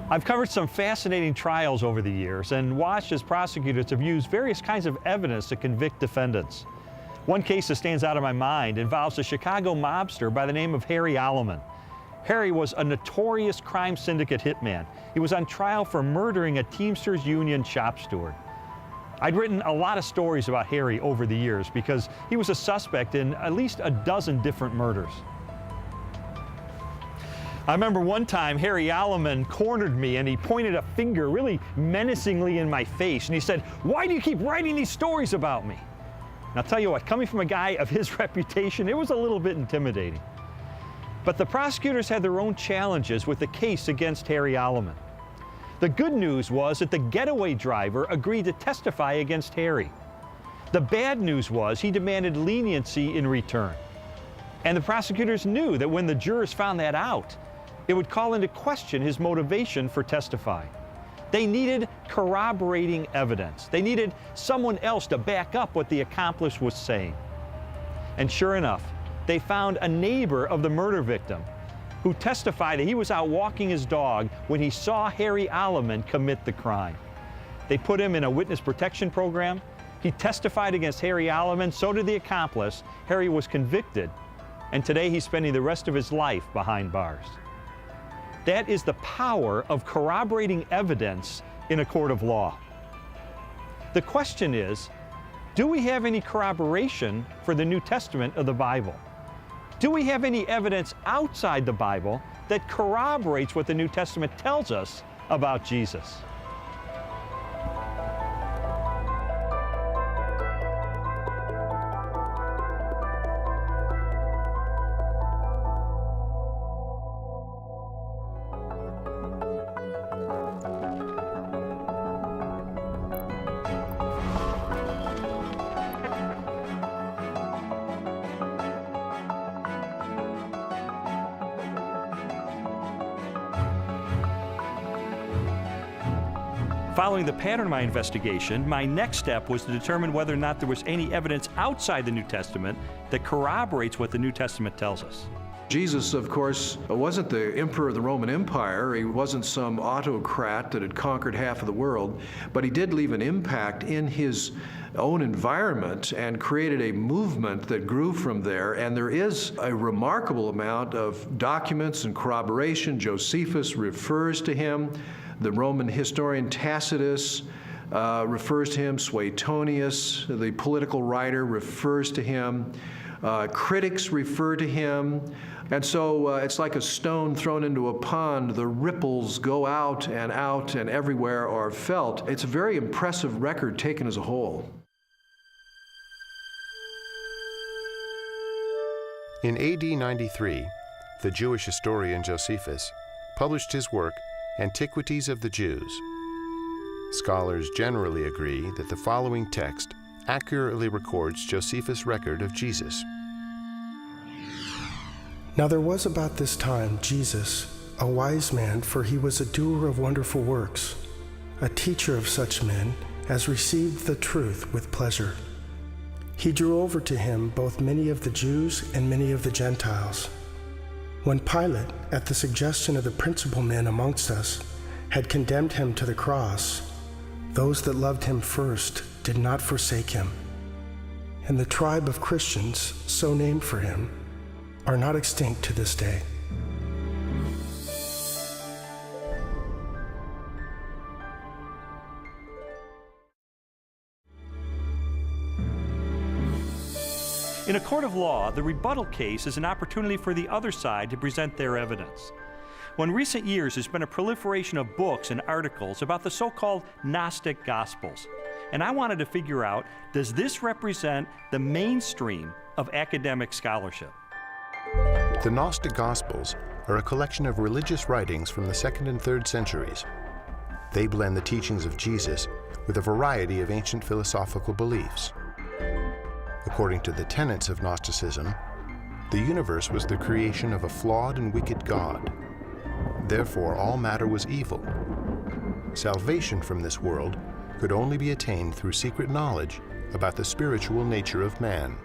I've covered some fascinating trials over the years and watched as prosecutors have used various kinds of evidence to convict defendants. One case that stands out in my mind involves a Chicago mobster by the name of Harry Alleman. Harry was a notorious crime syndicate hitman. He was on trial for murdering a Teamsters Union shop steward. I'd written a lot of stories about Harry over the years because he was a suspect in at least a dozen different murders. I remember one time Harry Alleman cornered me and he pointed a finger really menacingly in my face and he said, "Why do you keep writing these stories about me?" And I'll tell you what, coming from a guy of his reputation, it was a little bit intimidating. But the prosecutors had their own challenges with the case against Harry Alleman. The good news was that the getaway driver agreed to testify against Harry. The bad news was he demanded leniency in return. And the prosecutors knew that when the jurors found that out, it would call into question his motivation for testifying. They needed corroborating evidence. They needed someone else to back up what the accomplice was saying. And sure enough, they found a neighbor of the murder victim who testified that he was out walking his dog when he saw Harry Alleman commit the crime. They put him in a witness protection program. He testified against Harry Alleman, so did the accomplice. Harry was convicted, and today he's spending the rest of his life behind bars. That is the power of corroborating evidence in a court of law. The question is, do we have any corroboration for the New Testament of the Bible? Do we have any evidence outside the Bible that corroborates what the New Testament tells us about Jesus? Following the pattern of my investigation, my next step was to determine whether or not there was any evidence outside the New Testament that corroborates what the New Testament tells us. Jesus, of course, wasn't the emperor of the Roman Empire. He wasn't some autocrat that had conquered half of the world, but he did leave an impact in his own environment and created a movement that grew from there. And there is a remarkable amount of documents and corroboration. Josephus refers to him. The Roman historian Tacitus refers to him. Suetonius, the political writer, refers to him. Critics refer to him. And so it's like a stone thrown into a pond. The ripples go out and everywhere are felt. It's a very impressive record taken as a whole. In AD 93, the Jewish historian Josephus published his work, Antiquities of the Jews. Scholars generally agree that the following text accurately records Josephus' record of Jesus. Now there was about this time Jesus, a wise man, for he was a doer of wonderful works, a teacher of such men as received the truth with pleasure. He drew over to him both many of the Jews and many of the Gentiles. When Pilate, at the suggestion of the principal men amongst us, had condemned him to the cross, those that loved him first did not forsake him. And the tribe of Christians, so named for him, are not extinct to this day. In a court of law, the rebuttal case is an opportunity for the other side to present their evidence. Well, in recent years, there's been a proliferation of books and articles about the so-called Gnostic Gospels. And I wanted to figure out, does this represent the mainstream of academic scholarship? The Gnostic Gospels are a collection of religious writings from the 2nd and 3rd centuries. They blend the teachings of Jesus with a variety of ancient philosophical beliefs. According to the tenets of Gnosticism, the universe was the creation of a flawed and wicked God. Therefore, all matter was evil. Salvation from this world could only be attained through secret knowledge about the spiritual nature of man.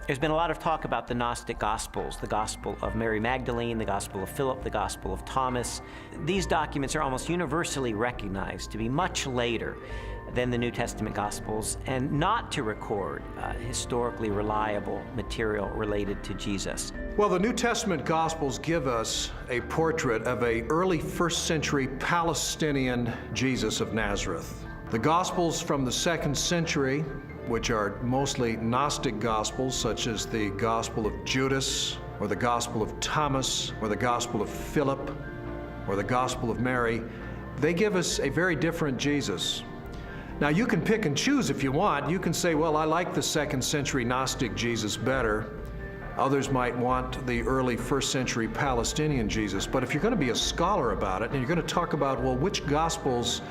There's been a lot of talk about the Gnostic Gospels, the Gospel of Mary Magdalene, the Gospel of Philip, the Gospel of Thomas. These documents are almost universally recognized to be much later than the New Testament Gospels and not to record historically reliable material related to Jesus. Well, the New Testament Gospels give us a portrait of an early first century Palestinian Jesus of Nazareth. The Gospels from the 2nd century, which are mostly Gnostic Gospels, such as the Gospel of Judas, or the Gospel of Thomas, or the Gospel of Philip, or the Gospel of Mary, they give us a very different Jesus. Now, you can pick and choose if you want. You can say, well, I like the 2nd century Gnostic Jesus better. Others might want the early 1st century Palestinian Jesus. But if you're going to be a scholar about it, and you're going to talk about, well, which Gospels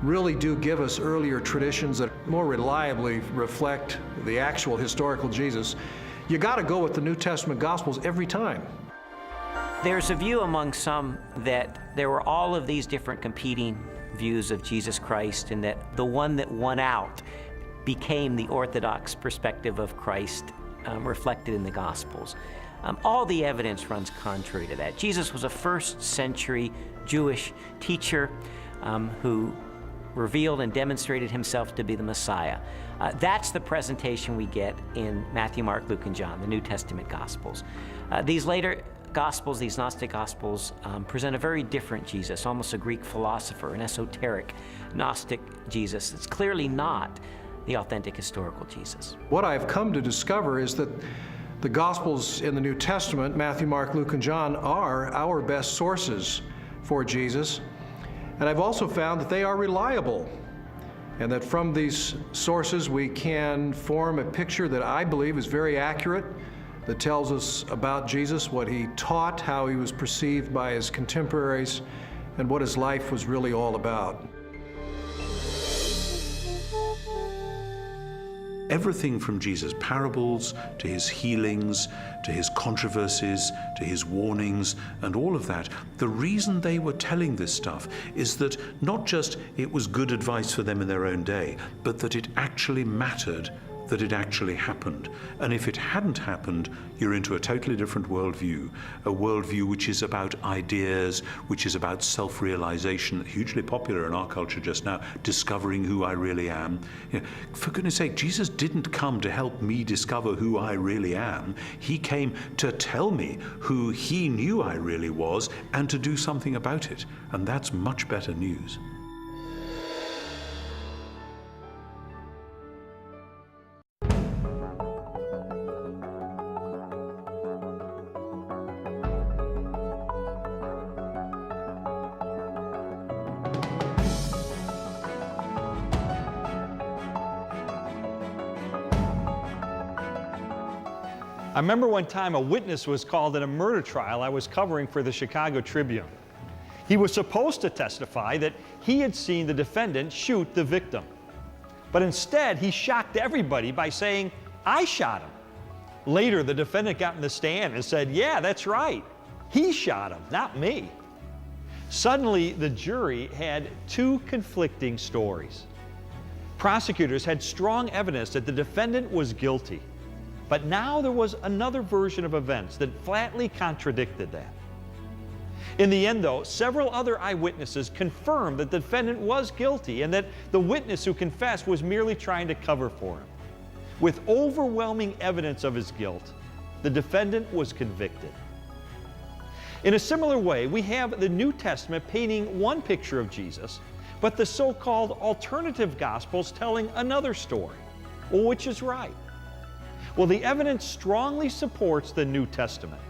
really do give us earlier traditions that more reliably reflect the actual historical Jesus, you got to go with the New Testament Gospels every time. There's a view among some that there were all of these different competing views of Jesus Christ, and that the one that won out became the orthodox perspective of Christ reflected in the Gospels. All the evidence runs contrary to that. Jesus was a 1st century Jewish teacher who revealed and demonstrated himself to be the Messiah. That's the presentation we get in Matthew, Mark, Luke, and John, the New Testament Gospels. These later Gospels, these Gnostic Gospels, present a very different Jesus, almost a Greek philosopher, an esoteric Gnostic Jesus. It's clearly not the authentic historical Jesus. What I've come to discover is that the Gospels in the New Testament, Matthew, Mark, Luke, and John, are our best sources for Jesus. And I've also found that they are reliable, and that from these sources we can form a picture that I believe is very accurate, that tells us about Jesus, what he taught, how he was perceived by his contemporaries, and what his life was really all about. Everything from Jesus' parables, to his healings, to his controversies, to his warnings, and all of that, the reason they were telling this stuff is that not just it was good advice for them in their own day, but that it actually mattered, that it actually happened. And if it hadn't happened, you're into a totally different worldview, a worldview which is about ideas, which is about self-realization, hugely popular in our culture just now, discovering who I really am. You know, for goodness sake, Jesus didn't come to help me discover who I really am. He came to tell me who he knew I really was and to do something about it. And that's much better news. I remember one time a witness was called in a murder trial I was covering for the Chicago Tribune. He was supposed to testify that he had seen the defendant shoot the victim. But instead, he shocked everybody by saying, "I shot him." Later, the defendant got in the stand and said, "Yeah, that's right. He shot him, not me." Suddenly, the jury had two conflicting stories. Prosecutors had strong evidence that the defendant was guilty. But now there was another version of events that flatly contradicted that. In the end, though, several other eyewitnesses confirmed that the defendant was guilty and that the witness who confessed was merely trying to cover for him. With overwhelming evidence of his guilt, the defendant was convicted. In a similar way, we have the New Testament painting one picture of Jesus, but the so-called alternative Gospels telling another story. Well, which is right? Well, the evidence strongly supports the New Testament.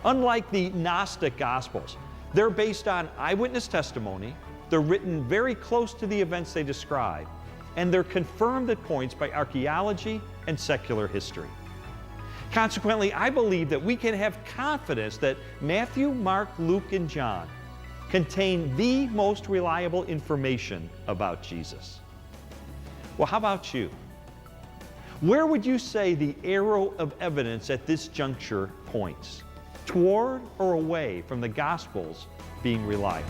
Unlike the Gnostic Gospels, they're based on eyewitness testimony, they're written very close to the events they describe, and they're confirmed at points by archaeology and secular history. Consequently, I believe that we can have confidence that Matthew, Mark, Luke, and John contain the most reliable information about Jesus. Well, how about you? Where would you say the arrow of evidence at this juncture points? Toward or away from the Gospels being reliable?